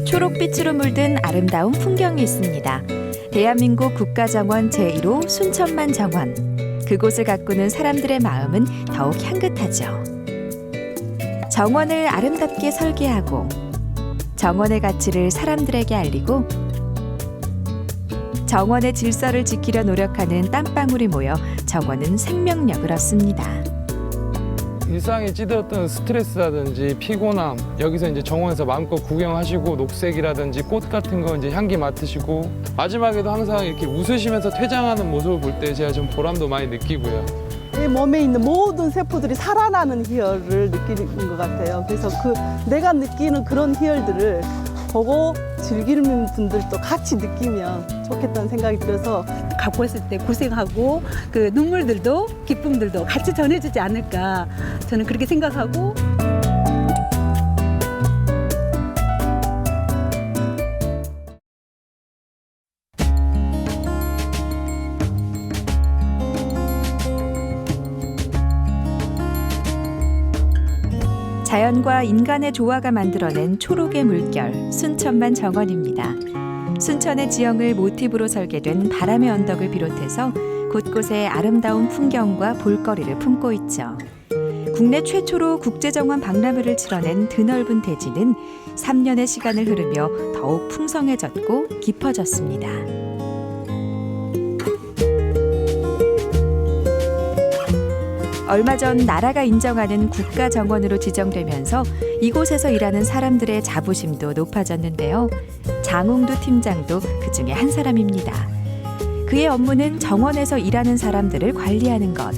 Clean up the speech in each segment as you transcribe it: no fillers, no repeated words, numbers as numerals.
초록빛으로 물든 아름다운 풍경이 있습니다. 대한민국 국가정원 제1호 순천만 정원. 그곳을 가꾸는 사람들의 마음은 더욱 향긋하죠. 정원을 아름답게 설계하고 정원의 가치를 사람들에게 알리고 정원의 질서를 지키려 노력하는 땀방울이 모여 정원은 생명력을 얻습니다. 일상에 찌들었던 스트레스라든지 피곤함, 여기서 이제 정원에서 마음껏 구경하시고 녹색이라든지 꽃 같은 거 이제 향기 맡으시고 마지막에도 항상 이렇게 웃으시면서 퇴장하는 모습을 볼 때 제가 좀 보람도 많이 느끼고요. 내 몸에 있는 모든 세포들이 살아나는 희열을 느끼는 것 같아요. 그래서 내가 느끼는 그런 희열들을 보고 즐기는 분들도 같이 느끼면 좋겠다는 생각이 들어서 갖고 있을 때 고생하고 그 눈물들도 기쁨들도 같이 전해주지 않을까 저는 그렇게 생각하고 자연과 인간의 조화가 만들어낸 초록의 물결 순천만 정원입니다. 순천의 지형을 모티브로 설계된 바람의 언덕을 비롯해서 곳곳에 아름다운 풍경과 볼거리를 품고 있죠. 국내 최초로 국제정원 박람회를 치러낸 드넓은 대지는 3년의 시간을 흐르며 더욱 풍성해졌고 깊어졌습니다. 얼마 전 나라가 인정하는 국가정원으로 지정되면서 이곳에서 일하는 사람들의 자부심도 높아졌는데요. 장웅두 팀장도 그중에 한 사람입니다. 그의 업무는 정원에서 일하는 사람들을 관리하는 것.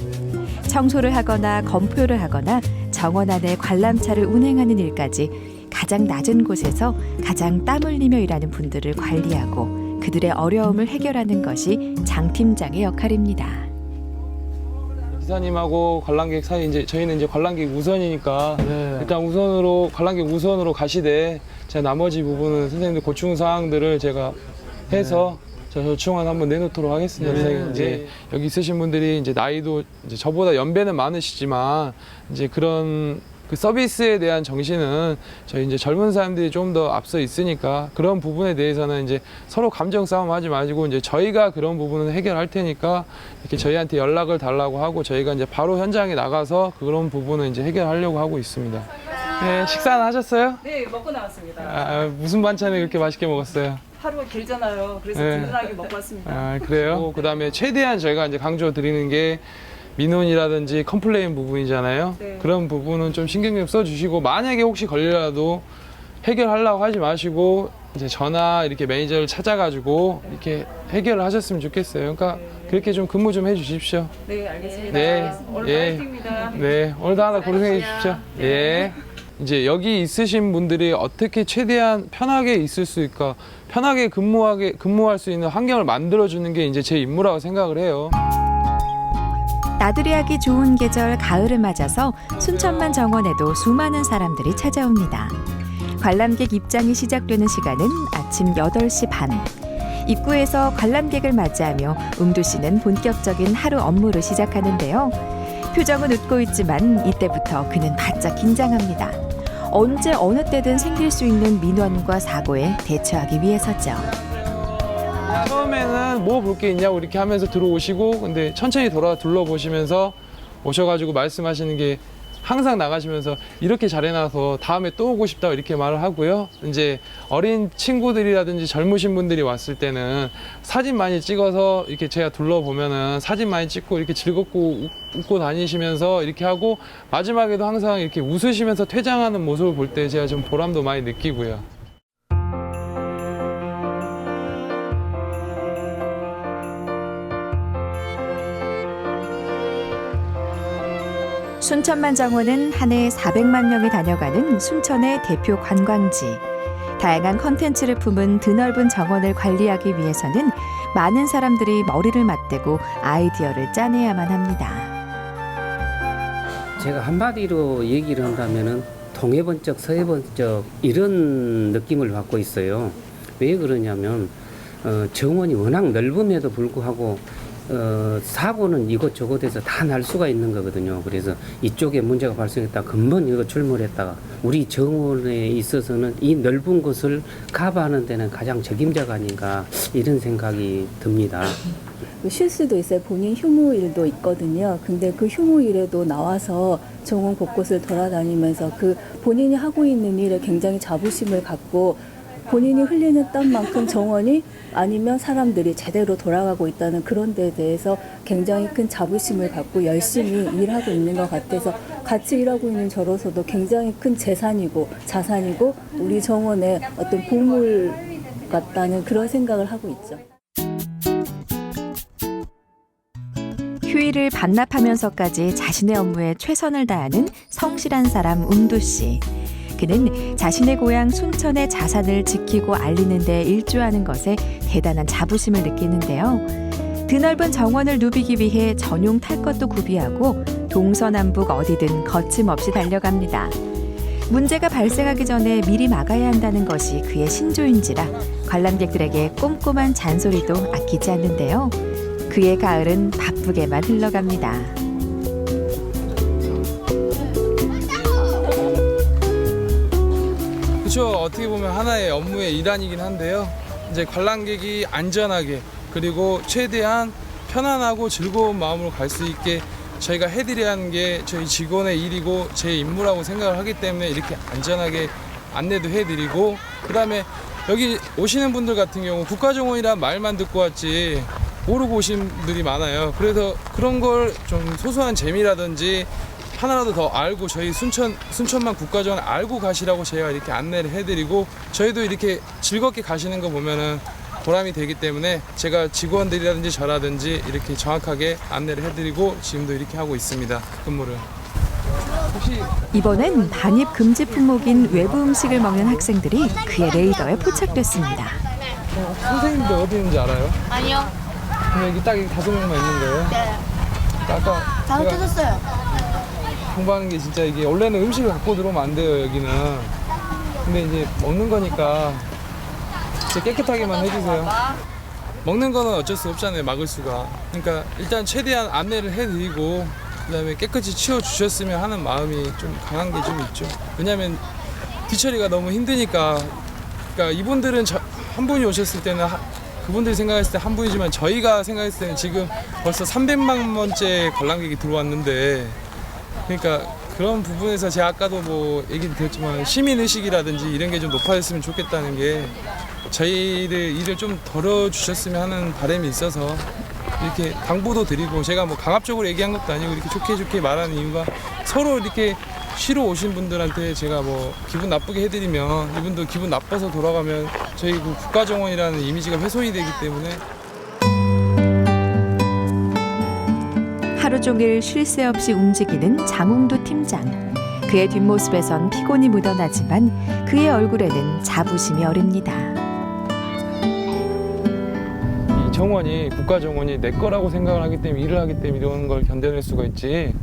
청소를 하거나 검표를 하거나 정원 안에 관람차를 운행하는 일까지 가장 낮은 곳에서 가장 땀 흘리며 일하는 분들을 관리하고 그들의 어려움을 해결하는 것이 장 팀장의 역할입니다. 기사님하고 관람객 사이 저희는 이제 관람객 우선이니까 일단 관람객 우선으로 가시되 제가 나머지 부분은 선생님들 고충 사항들을 제가 해서 저충안 한번 내놓도록 하겠습니다. 선생님 이제 여기 있으신 분들이 이제 나이도 이제 저보다 연배는 많으시지만 이제 그런 그 서비스에 대한 정신은 저희 이제 젊은 사람들이 좀 더 앞서 있으니까 그런 부분에 대해서는 이제 서로 감정 싸움 하지 마시고 이제 저희가 그런 부분은 해결할 테니까 이렇게 저희한테 연락을 달라고 하고 저희가 이제 바로 현장에 나가서 그런 부분은 이제 해결하려고 하고 있습니다. 네, 식사는 하셨어요? 네, 먹고 나왔습니다. 무슨 반찬을 그렇게 맛있게 먹었어요? 하루가 길잖아요. 그래서 든든하게 먹고 왔습니다. 그래요? 그다음에 최대한 저희가 이제 강조 드리는 게 민원이라든지 컴플레인 부분이잖아요. 네. 그런 부분은 좀 신경 좀 써주시고 만약에 혹시 걸려도 해결하려고 하지 마시고 이제 전화 이렇게 매니저를 찾아가지고 이렇게 해결을 하셨으면 좋겠어요. 그러니까 그렇게 좀 근무 좀 해주십시오. 네, 알겠습니다. 네, 오늘 예. 파이팅입니다. 네, 오늘도 하나 고생해 주십시오. 네. 예. 이제 여기 있으신 분들이 어떻게 최대한 편하게 있을 수 있을까, 편하게 근무할 수 있는 환경을 만들어주는 게 이제 제 임무라고 생각을 해요. 나들이 하기 좋은 계절 가을을 맞아서 순천만 정원에도 수많은 사람들이 찾아옵니다. 관람객 입장이 시작되는 시간은 아침 8시 반. 입구에서 관람객을 맞이하며 웅두 씨는 본격적인 하루 업무를 시작하는데요. 표정은 웃고 있지만 이때부터 그는 바짝 긴장합니다. 언제 어느 때든 생길 수 있는 민원과 사고에 대처하기 위해서죠. 처음에는 뭐 볼 게 있냐고 이렇게 하면서 들어오시고 근데 천천히 둘러보시면서 오셔가지고 말씀하시는 게 항상 나가시면서 이렇게 잘해놔서 다음에 또 오고 싶다고 이렇게 말을 하고요. 이제 어린 친구들이라든지 젊으신 분들이 왔을 때는 사진 많이 찍어서 이렇게 제가 둘러보면은 사진 많이 찍고 이렇게 즐겁고 웃고 다니시면서 이렇게 하고 마지막에도 항상 이렇게 웃으시면서 퇴장하는 모습을 볼 때 제가 좀 보람도 많이 느끼고요. 순천만 정원은 한 해 400만 명이 다녀가는 순천의 대표 관광지. 다양한 컨텐츠를 품은 드넓은 정원을 관리하기 위해서는 많은 사람들이 머리를 맞대고 아이디어를 짜내야만 합니다. 제가 한마디로 얘기를 한다면은 동해번쩍 서해번쩍 이런 느낌을 받고 있어요. 왜 그러냐면 정원이 워낙 넓음에도 불구하고 사고는 이곳저곳에서 다 날 수가 있는 거거든요. 그래서 이쪽에 문제가 발생했다 근본 이거 출몰했다가 우리 정원에 있어서는 이 넓은 곳을 커버하는 데는 가장 적임자가 아닌가 이런 생각이 듭니다. 실수도 있어요. 본인 휴무일도 있거든요. 근데 그 휴무일에도 나와서 정원 곳곳을 돌아다니면서 그 본인이 하고 있는 일에 굉장히 자부심을 갖고 본인이 흘리는 땀만큼 정원이 아니면 사람들이 제대로 돌아가고 있다는 그런 데에 대해서 굉장히 큰 자부심을 갖고 열심히 일하고 있는 것 같아서 같이 일하고 있는 저로서도 굉장히 큰 재산이고 자산이고 우리 정원의 어떤 보물 같다는 그런 생각을 하고 있죠. 휴일을 반납하면서까지 자신의 업무에 최선을 다하는 성실한 사람 웅두 씨. 그는 자신의 고향 순천의 자산을 지키고 알리는 데 일조하는 것에 대단한 자부심을 느끼는데요. 드넓은 정원을 누비기 위해 전용 탈 것도 구비하고 동서남북 어디든 거침없이 달려갑니다. 문제가 발생하기 전에 미리 막아야 한다는 것이 그의 신조인지라 관람객들에게 꼼꼼한 잔소리도 아끼지 않는데요. 그의 가을은 바쁘게만 흘러갑니다. 그렇죠. 어떻게 보면 하나의 업무의 일환이긴 한데요. 이제 관람객이 안전하게 그리고 최대한 편안하고 즐거운 마음으로 갈 수 있게 저희가 해드려야 하는 게 저희 직원의 일이고 제 임무라고 생각을 하기 때문에 이렇게 안전하게 안내도 해드리고 그다음에 여기 오시는 분들 같은 경우 국가정원이란 말만 듣고 왔지 모르고 오신 분들이 많아요. 그래서 그런 걸 좀 소소한 재미라든지 하나라도 더 알고 저희 순천만 국가정원 알고 가시라고 제가 이렇게 안내를 해드리고 저희도 이렇게 즐겁게 가시는 거 보면은 보람이 되기 때문에 제가 직원들이라든지 저라든지 이렇게 정확하게 안내를 해드리고 지금도 이렇게 하고 있습니다. 근무를. 혹시 이번엔 반입 금지 품목인 외부 음식을 먹는 학생들이 그의 레이더에 포착됐습니다. 선생님들 어디 있는지 알아요? 아니요. 그럼 여기 딱 5명만 있는 거예요? 네. 아까 다 제가 흩어졌어요. 공부하는 게 진짜 이게 원래는 음식을 갖고 들어오면 안 돼요 여기는. 근데 이제 먹는 거니까 진짜 깨끗하게만 해주세요. 먹는 거는 어쩔 수 없잖아요 막을 수가. 그러니까 일단 최대한 안내를 해드리고 그다음에 깨끗이 치워주셨으면 하는 마음이 좀 강한 게 좀 있죠. 왜냐하면 뒤처리가 너무 힘드니까. 그러니까 이분들은 한 분이 오셨을 때는 그분들이 생각했을 때 한 분이지만 저희가 생각했을 때는 지금 벌써 300만 번째 관람객이 들어왔는데 그러니까 그런 부분에서 제가 아까도 뭐 얘기 드렸지만 시민의식이라든지 이런 게 좀 높아졌으면 좋겠다는 게 저희들 일을 좀 덜어주셨으면 하는 바람이 있어서 이렇게 당부도 드리고 제가 뭐 강압적으로 얘기한 것도 아니고 이렇게 좋게 말하는 이유가 서로 이렇게 쉬러 오신 분들한테 제가 뭐 기분 나쁘게 해드리면 이분도 기분 나빠서 돌아가면 저희 그 국가정원이라는 이미지가 훼손이 되기 때문에 하루 종일 쉴 새 없이 움직이는 장웅두 팀장. 그의 뒷모습에선 피곤이 묻어나지만 그의 얼굴에는 자부심이 어립니다. 이 정원이 국가정원이 내 거라고 생각을 하기 때문에 일을 하기 때문에 이런 걸 견뎌낼 수가 있지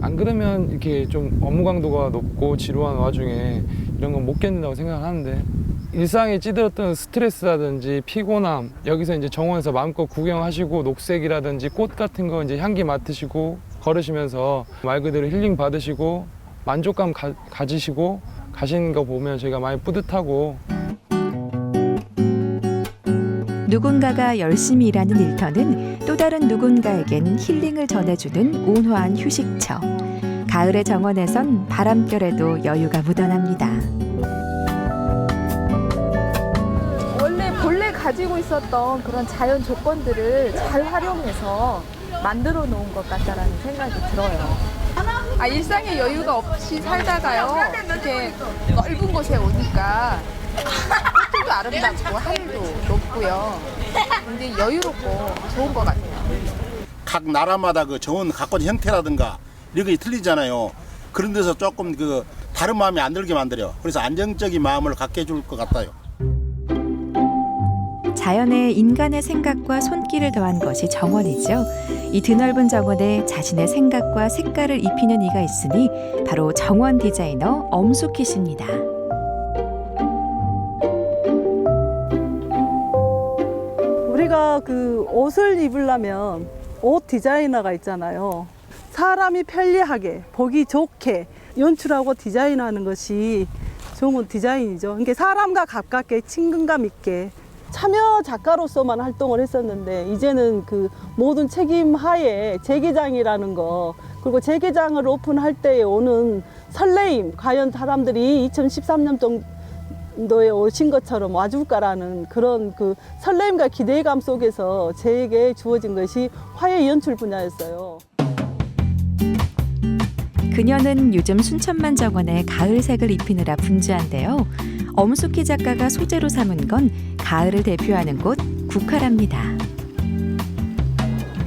안 그러면 이렇게 좀 업무 강도가 높고 지루한 와중에 이런 건 못 견딘다고 생각을 하는데 일상에 찌들었던 스트레스라든지 피곤함 여기서 이제 정원에서 마음껏 구경하시고 녹색이라든지 꽃 같은 거 이제 향기 맡으시고 걸으시면서 말 그대로 힐링 받으시고 만족감 가지시고 가시는 거 보면 제가 많이 뿌듯하고 누군가가 열심히 일하는 일터는 또 다른 누군가에겐 힐링을 전해주는 온화한 휴식처. 가을의 정원에선 바람결에도 여유가 묻어납니다. 원래 본래 가지고 있었던 그런 자연 조건들을 잘 활용해서 만들어 놓은 것 같다라는 생각이 들어요. 일상의 여유가 없이 살다가요, 이렇게 넓은 곳에 오니까 꽃도 아름답고 하늘도 높고요. 굉장히 여유롭고 좋은 것 같아요. 각 나라마다 그 정원 갖고 있는 형태라든가 이런 게 틀리잖아요. 그런 데서 조금 그 다른 마음이 안 들게 만들어요. 그래서 안정적인 마음을 갖게 해줄 것 같아요. 자연에 인간의 생각과 손길을 더한 것이 정원이죠. 이 드넓은 정원에 자신의 생각과 색깔을 입히는 이가 있으니 바로 정원 디자이너 엄숙희 씨입니다. 우리가 그 옷을 입으려면 옷 디자이너가 있잖아요. 사람이 편리하게 보기 좋게 연출하고 디자인하는 것이 좋은 디자인이죠. 그러니까 사람과 가깝게 친근감 있게 참여 작가로서만 활동을 했었는데 이제는 그 모든 책임 하에 재개장이라는 거 그리고 재개장을 오픈할 때에 오는 설레임 과연 사람들이 2013년도에 오신 것처럼 와줄까라는 그런 그 설레임과 기대감 속에서 저에게 주어진 것이 화해 연출 분야였어요. 그녀는 요즘 순천만 정원에 가을색을 입히느라 분주한데요. 엄숙희 작가가 소재로 삼은 건 가을을 대표하는 곳 국화랍니다.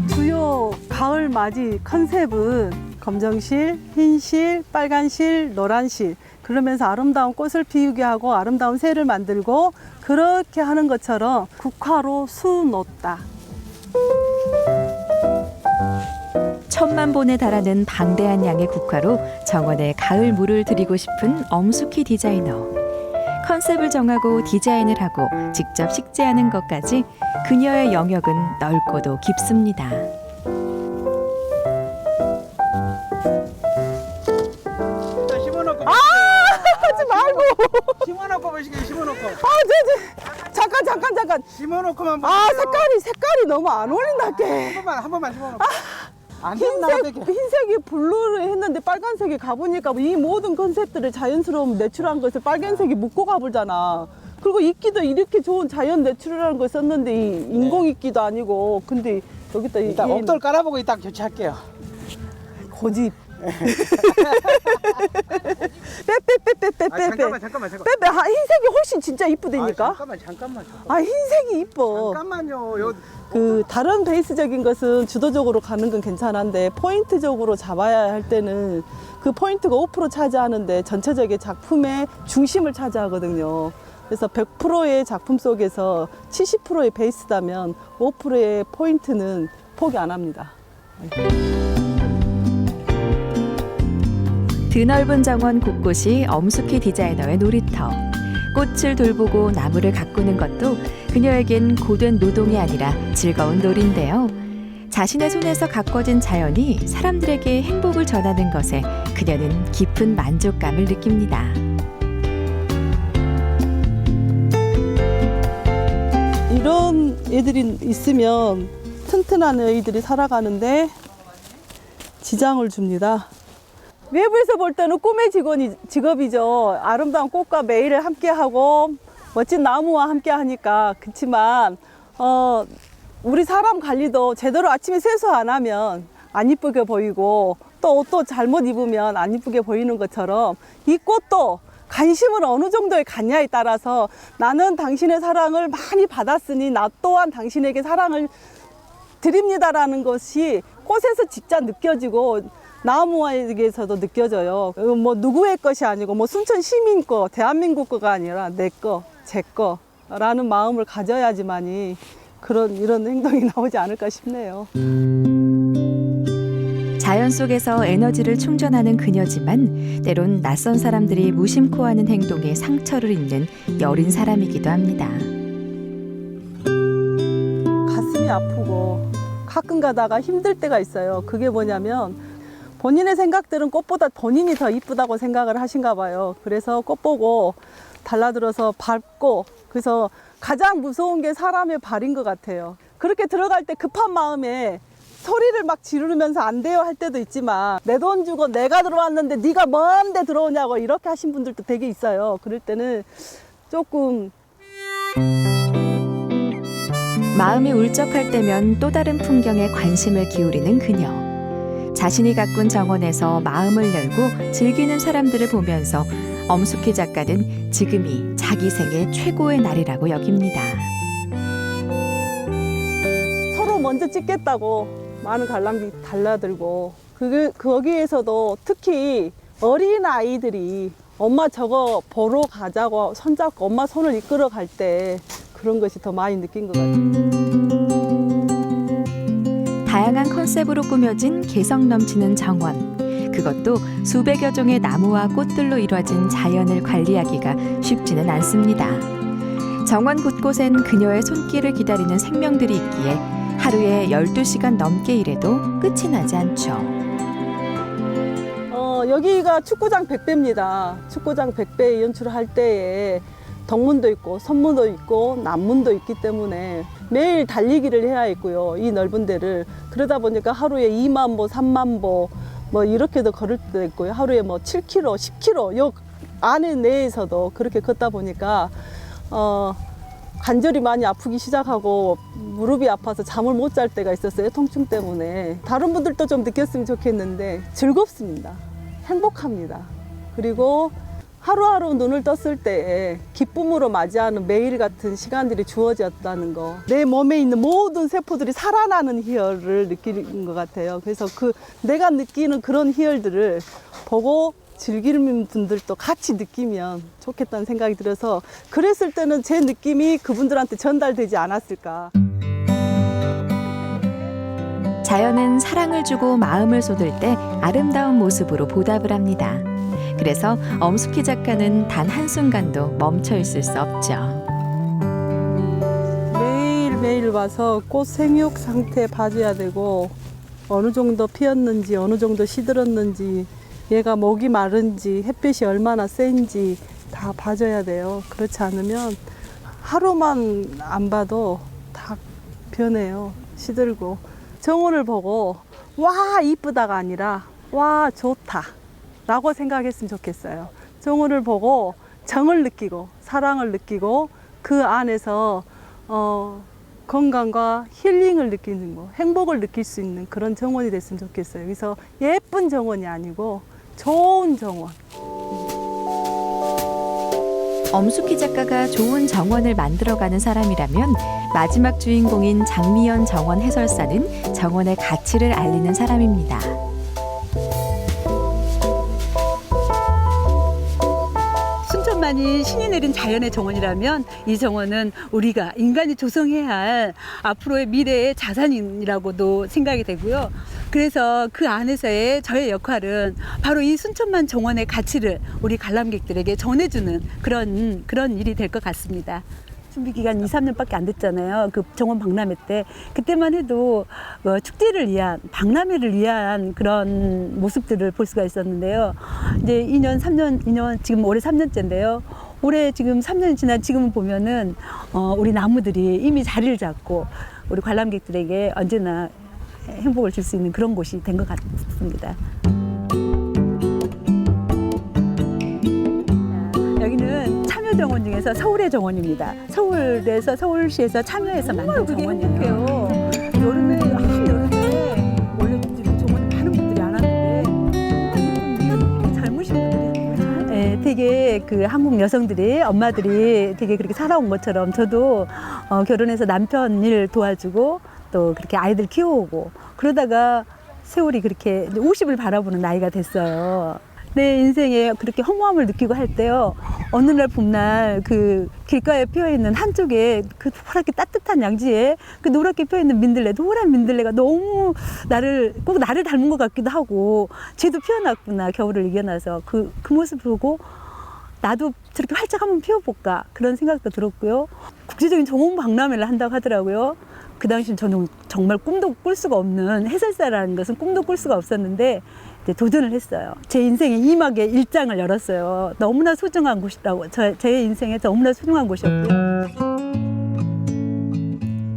주요 가을 맞이 컨셉은 검정실, 흰실, 빨간실, 노란실 그러면서 아름다운 꽃을 피우게 하고 아름다운 새를 만들고 그렇게 하는 것처럼 국화로 수놓다. 1000만 본에 달하는 방대한 양의 국화로 정원에 가을 물을 드리고 싶은 엄숙희 디자이너. 컨셉을 정하고 디자인을 하고 직접 식재하는 것까지 그녀의 영역은 넓고도 깊습니다. 하지 말고. 심어놓고 보시게 심어놓고. 잠깐. 심어놓고만 보세요. 색깔이 너무 안 어울린다께. 한 번만 심어놓고. 안 되면 흰색이 블루를 했는데 빨간색이 가보니까 이 모든 컨셉들을 자연스러운 내추럴한 것을 빨간색이 묶고 가보잖아. 그리고 이끼도 이렇게 좋은 자연 내추럴한 걸 썼는데 이 인공 이끼도 아니고 근데 여기다 일단 옥돌 깔아보고 이따 교체할게요. 고집. 잠깐만. 빼. 흰색이 훨씬 진짜 이쁘다니까. 잠깐만. 흰색이 이뻐. 잠깐만요. 그 다른 베이스적인 것은 주도적으로 가는 건 괜찮은데 포인트적으로 잡아야 할 때는 그 포인트가 5% 차지하는데 전체적인 작품의 중심을 차지하거든요. 그래서 100%의 작품 속에서 70%의 베이스다면 5%의 포인트는 포기 안 합니다. 드넓은 정원 곳곳이 엄숙희 디자이너의 놀이터. 꽃을 돌보고 나무를 가꾸는 것도 그녀에겐 고된 노동이 아니라 즐거운 놀이인데요. 자신의 손에서 가꿔진 자연이 사람들에게 행복을 전하는 것에 그녀는 깊은 만족감을 느낍니다. 이런 애들이 있으면 튼튼한 아이들이 살아가는데 지장을 줍니다. 외부에서 볼 때는 꿈의 직업이죠. 아름다운 꽃과 매일을 함께하고 멋진 나무와 함께하니까. 그렇지만 우리 사람 관리도 제대로 아침에 세수 안 하면 안 이쁘게 보이고 또 옷도 잘못 입으면 안 이쁘게 보이는 것처럼 이 꽃도 관심을 어느 정도에 갖냐에 따라서 나는 당신의 사랑을 많이 받았으니 나 또한 당신에게 사랑을 드립니다라는 것이 꽃에서 직접 느껴지고 나무에게서도 느껴져요. 뭐 누구의 것이 아니고 뭐 순천 시민 거, 대한민국 거가 아니라 내 거, 제 거라는 마음을 가져야지만이 이런 행동이 나오지 않을까 싶네요. 자연 속에서 에너지를 충전하는 그녀지만 때론 낯선 사람들이 무심코 하는 행동에 상처를 입는 여린 사람이기도 합니다. 가슴이 아프고 가끔 가다가 힘들 때가 있어요. 그게 뭐냐면 본인의 생각들은 꽃보다 본인이 더 이쁘다고 생각을 하신가 봐요. 그래서 꽃 보고 달라들어서 밟고 그래서 가장 무서운 게 사람의 발인 것 같아요. 그렇게 들어갈 때 급한 마음에 소리를 막 지르면서 안 돼요 할 때도 있지만 내 돈 주고 내가 들어왔는데 네가 뭔데 들어오냐고 이렇게 하신 분들도 되게 있어요. 그럴 때는 조금 마음이 울적할 때면 또 다른 풍경에 관심을 기울이는 그녀. 자신이 가꾼 정원에서 마음을 열고 즐기는 사람들을 보면서 엄숙희 작가는 지금이 자기 생애 최고의 날이라고 여깁니다. 서로 먼저 찍겠다고 많은 관람객이 달라들고 거기에서도 특히 어린 아이들이 엄마 저거 보러 가자고 손잡고 엄마 손을 이끌어 갈 때 그런 것이 더 많이 느낀 것 같아요. 다양한 컨셉으로 꾸며진 개성 넘치는 정원. 그것도 수백여 종의 나무와 꽃들로 이루어진 자연을 관리하기가 쉽지는 않습니다. 정원 곳곳엔 그녀의 손길을 기다리는 생명들이 있기에 하루에 12시간 넘게 일해도 끝이 나지 않죠. 여기가 축구장 100배입니다. 축구장 100배 연출을 할 때에 덕문도 있고 선문도 있고 남문도 있기 때문에 매일 달리기를 해야 있고요. 이 넓은 데를. 그러다 보니까 하루에 2만 보, 3만 보 뭐 이렇게도 걸을 때도 있고요. 하루에 뭐 7km, 10km 역 안에 내에서도 그렇게 걷다 보니까 관절이 많이 아프기 시작하고 무릎이 아파서 잠을 못 잘 때가 있었어요. 통증 때문에. 다른 분들도 좀 느꼈으면 좋겠는데 즐겁습니다. 행복합니다. 그리고 하루하루 눈을 떴을 때 기쁨으로 맞이하는 매일 같은 시간들이 주어졌다는 거. 내 몸에 있는 모든 세포들이 살아나는 희열을 느끼는 것 같아요. 그래서 내가 느끼는 그런 희열들을 보고 즐기는 분들도 같이 느끼면 좋겠다는 생각이 들어서 그랬을 때는 제 느낌이 그분들한테 전달되지 않았을까. 자연은 사랑을 주고 마음을 쏟을 때 아름다운 모습으로 보답을 합니다. 그래서 엄숙희 작가는 단 한순간도 멈춰 있을 수 없죠. 매일매일 와서 꽃 생육 상태 봐줘야 되고 어느 정도 피었는지 어느 정도 시들었는지 얘가 목이 마른지 햇빛이 얼마나 센지 다 봐줘야 돼요. 그렇지 않으면 하루만 안 봐도 다 변해요. 시들고. 정원을 보고 와 이쁘다가 아니라 와 좋다 라고 생각했으면 좋겠어요. 정원을 보고 정을 느끼고 사랑을 느끼고 그 안에서 건강과 힐링을 느끼는 거, 행복을 느낄 수 있는 그런 정원이 됐으면 좋겠어요. 그래서 예쁜 정원이 아니고 좋은 정원. 엄숙희 작가가 좋은 정원을 만들어가는 사람이라면 마지막 주인공인 장미연 정원 해설사는 정원의 가치를 알리는 사람입니다. 순천만이 신이 내린 자연의 정원이라면 이 정원은 우리가 인간이 조성해야 할 앞으로의 미래의 자산이라고도 생각이 되고요. 그래서 그 안에서의 저의 역할은 바로 이 순천만 정원의 가치를 우리 관람객들에게 전해주는 그런 일이 될 것 같습니다. 준비 기간 2, 3년밖에 안 됐잖아요. 그 정원 박람회 때. 그때만 해도 축제를 위한, 박람회를 위한 그런 모습들을 볼 수가 있었는데요. 이제 2년, 지금 올해 3년째인데요. 올해 지금 3년이 지난 지금은 보면은 우리 나무들이 이미 자리를 잡고 우리 관람객들에게 언제나 행복을 줄 수 있는 그런 곳이 된 것 같습니다. 여기는 참여정원 중에서 서울의 정원입니다. 서울시에서 참여해서 만든 정원이에요. 여름에 원래 정원에 많은 분들이 안 왔는데 젊으신 분들이 네, 되게 그 한국 여성들이 엄마들이 되게 그렇게 살아온 것처럼 저도 결혼해서 남편 일 도와주고 또 그렇게 아이들 키워오고 그러다가 세월이 그렇게 50을 바라보는 나이가 됐어요. 내 인생에 그렇게 허무함을 느끼고 할 때요. 어느 날 봄날 그 길가에 피어있는 한쪽에 그 노랗게 따뜻한 양지에 그 노랗게 피어있는 민들레, 노란 민들레가 너무 꼭 나를 닮은 것 같기도 하고 쟤도 피어났구나, 겨울을 이겨나서 그 모습을 보고 나도 저렇게 활짝 한번 피워볼까 그런 생각도 들었고요. 국제적인 정원 박람회를 한다고 하더라고요. 그 당시엔 저는 정말 꿈도 꿀 수가 없는 해설사라는 것은 꿈도 꿀 수가 없었는데 이제 도전을 했어요. 제 인생의 이막의 일장을 열었어요. 너무나 소중한 곳이라고 제 인생에 너무나 소중한 곳이었고요.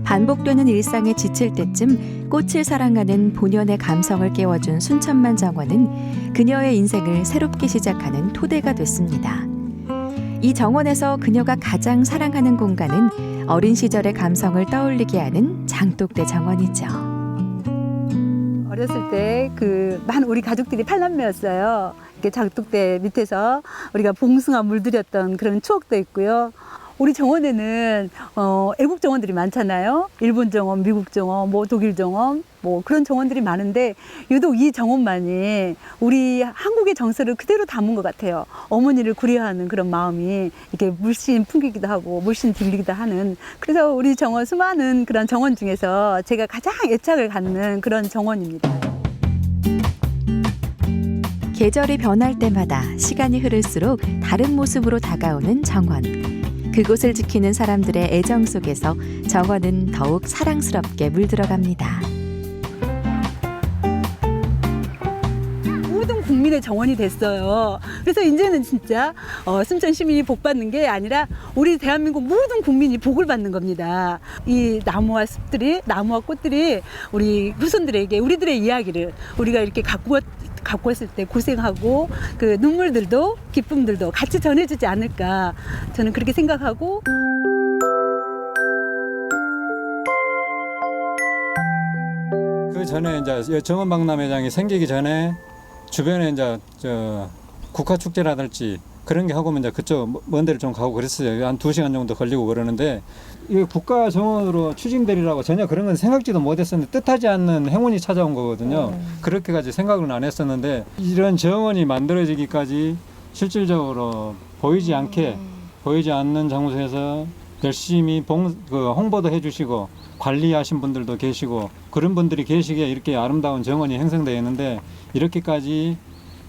반복되는 일상에 지칠 때쯤 꽃을 사랑하는 본연의 감성을 깨워준 순천만 정원은 그녀의 인생을 새롭게 시작하는 토대가 됐습니다. 이 정원에서 그녀가 가장 사랑하는 공간은 어린 시절의 감성을 떠올리게 하는 장독대 정원이죠. 어렸을 때 우리 가족들이 8남매였어요. 이렇게 장독대 밑에서 우리가 봉숭아 물들였던 그런 추억도 있고요. 우리 정원에는 애국 정원들이 많잖아요. 일본 정원, 미국 정원, 독일 정원, 그런 정원들이 많은데 유독 이 정원만이 우리 한국의 정서를 그대로 담은 것 같아요. 어머니를 구려하는 그런 마음이 이렇게 물씬 풍기기도 하고 물씬 들리기도 하는. 그래서 우리 정원 수많은 그런 정원 중에서 제가 가장 애착을 갖는 그런 정원입니다. 계절이 변할 때마다 시간이 흐를수록 다른 모습으로 다가오는 정원. 그곳을 지키는 사람들의 애정 속에서 정원은 더욱 사랑스럽게 물들어갑니다. 모든 국민의 정원이 됐어요. 그래서 이제는 진짜 순천 시민이 복 받는 게 아니라 우리 대한민국 모든 국민이 복을 받는 겁니다. 이 나무와 숲들이, 나무와 꽃들이 우리 후손들에게 우리들의 이야기를 우리가 이렇게 갖고 왔을 때 고생하고 그 눈물들도 기쁨들도 같이 전해주지 않을까 저는 그렇게 생각하고. 그 전에 이제 정원박람회장이 생기기 전에 주변에 이제 국화축제라든지 그런 게 하고 이제 그쪽 먼 데를 좀 가고 그랬어요. 한 2시간 정도 걸리고 그러는데 이게 국가 정원으로 추진되리라고 전혀 그런 건 생각지도 못했었는데 뜻하지 않는 행운이 찾아온 거거든요. 그렇게까지 생각은 안 했었는데 이런 정원이 만들어지기까지 실질적으로 보이지 않는 장소에서 열심히 홍보도 해주시고 관리하신 분들도 계시고 그런 분들이 계시기에 이렇게 아름다운 정원이 형성되어 있는데 이렇게까지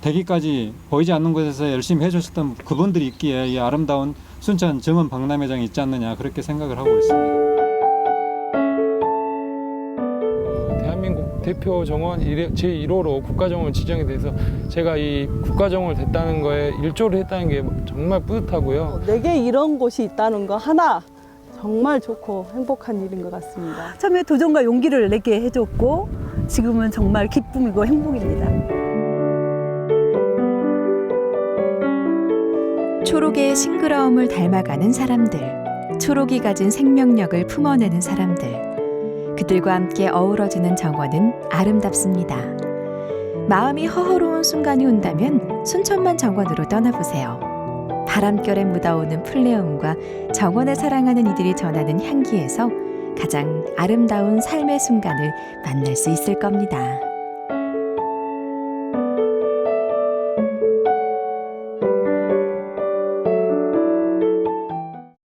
되기까지 보이지 않는 곳에서 열심히 해주셨던 그분들이 있기에 이 아름다운 순천 정원 박람회장이 있지 않느냐 그렇게 생각을 하고 있습니다. 대한민국 대표 정원 제1호로 국가정원 지정이 돼서 제가 이 국가정원 됐다는 거에 일조를 했다는 게 정말 뿌듯하고요. 내게 이런 곳이 있다는 거 하나 정말 좋고 행복한 일인 것 같습니다. 처음에 도전과 용기를 내게 해줬고 지금은 정말 기쁨이고 행복입니다. 초록의 싱그러움을 닮아가는 사람들, 초록이 가진 생명력을 품어내는 사람들, 그들과 함께 어우러지는 정원은 아름답습니다. 마음이 허허로운 순간이 온다면 순천만 정원으로 떠나보세요. 바람결에 묻어오는 풀내음과 정원을 사랑하는 이들이 전하는 향기에서 가장 아름다운 삶의 순간을 만날 수 있을 겁니다.